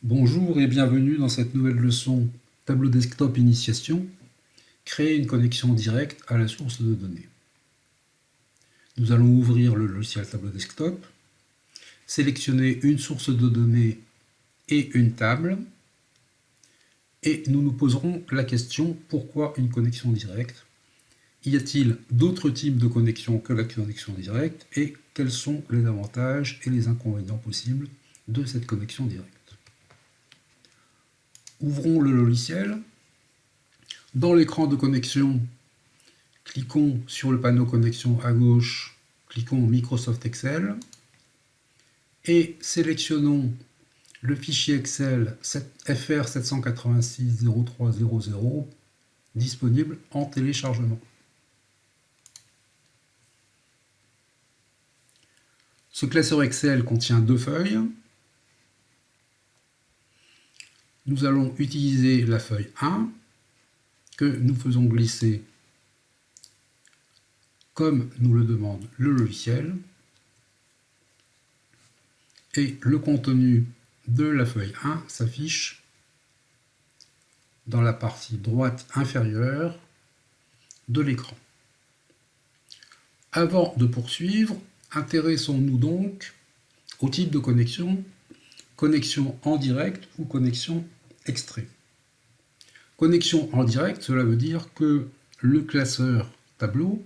Bonjour et bienvenue dans cette nouvelle leçon Tableau Desktop Initiation, créer une connexion directe à la source de données. Nous allons ouvrir le logiciel Tableau Desktop, sélectionner une source de données et une table, et nous nous poserons la question pourquoi une connexion directe? Y a-t-il d'autres types de connexions que la connexion directe et quels sont les avantages et les inconvénients possibles de cette connexion directe? Ouvrons le logiciel. Dans l'écran de connexion, cliquons sur le panneau connexion à gauche, cliquons Microsoft Excel et sélectionnons le fichier Excel FR 786-0300 disponible en téléchargement. Ce classeur Excel contient deux feuilles. Nous allons utiliser la feuille 1 que nous faisons glisser comme nous le demande le logiciel. Et le contenu de la feuille 1 s'affiche dans la partie droite inférieure de l'écran. Avant de poursuivre, intéressons-nous donc au type de connexion en direct ou connexion extrait. Connexion en direct, cela veut dire que le classeur tableau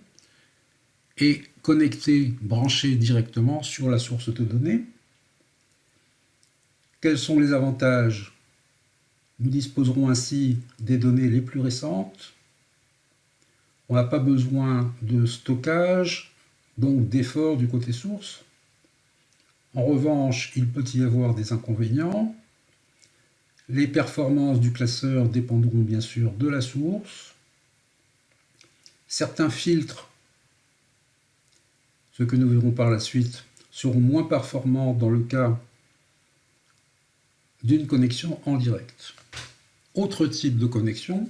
est connecté, branché directement sur la source de données. Quels sont les avantages? Nous disposerons ainsi des données les plus récentes. On n'a pas besoin de stockage, donc d'effort du côté source. En revanche, il peut y avoir des inconvénients. Les performances du classeur dépendront bien sûr de la source. Certains filtres, ce que nous verrons par la suite, seront moins performants dans le cas d'une connexion en direct. Autre type de connexion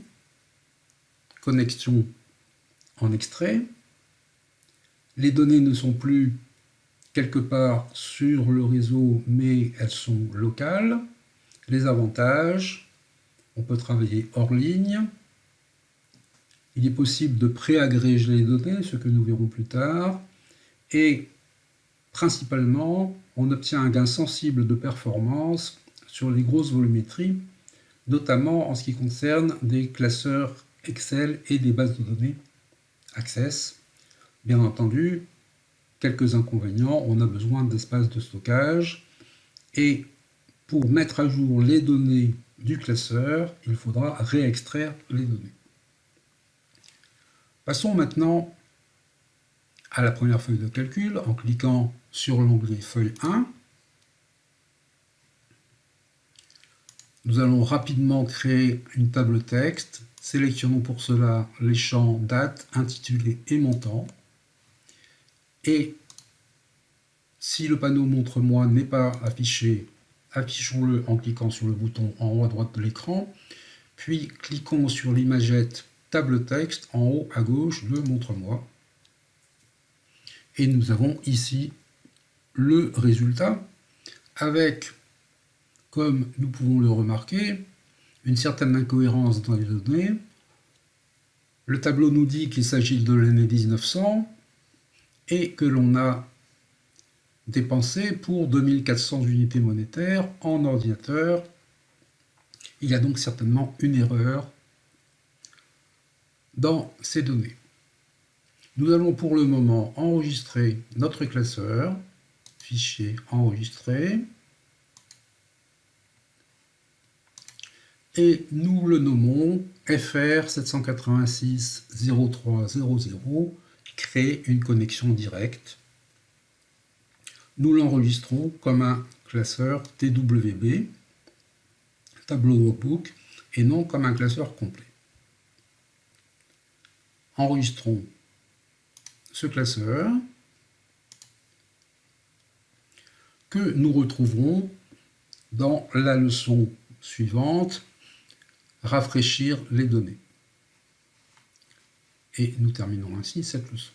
en extrait. Les données ne sont plus quelque part sur le réseau, mais elles sont locales. Les avantages, on peut travailler hors ligne. Il est possible de préagréger les données, ce que nous verrons plus tard. Et principalement, on obtient un gain sensible de performance sur les grosses volumétries, notamment en ce qui concerne des classeurs Excel et des bases de données Access. Bien entendu, quelques inconvénients, on a besoin d'espace de stockage et pour mettre à jour les données du classeur, il faudra réextraire les données. Passons maintenant à la première feuille de calcul en cliquant sur l'onglet feuille 1. Nous allons rapidement créer une table texte. Sélectionnons pour cela les champs date, intitulé et montant. Et si le panneau montre-moi n'est pas affiché, affichons-le en cliquant sur le bouton en haut à droite de l'écran, puis cliquons sur l'imagette table texte en haut à gauche de montre-moi. Et nous avons ici le résultat avec, comme nous pouvons le remarquer, une certaine incohérence dans les données. Le tableau nous dit qu'il s'agit de l'année 1900 et que l'on a dépensé pour 2400 unités monétaires en ordinateur. Il y a donc certainement une erreur dans ces données. Nous allons pour le moment enregistrer notre classeur, fichier enregistré, et nous le nommons FR 786-0300, créer une connexion directe. Nous l'enregistrons comme un classeur TWB, tableau workbook, et non comme un classeur complet. Enregistrons ce classeur que nous retrouverons dans la leçon suivante, rafraîchir les données. Et nous terminons ainsi cette leçon.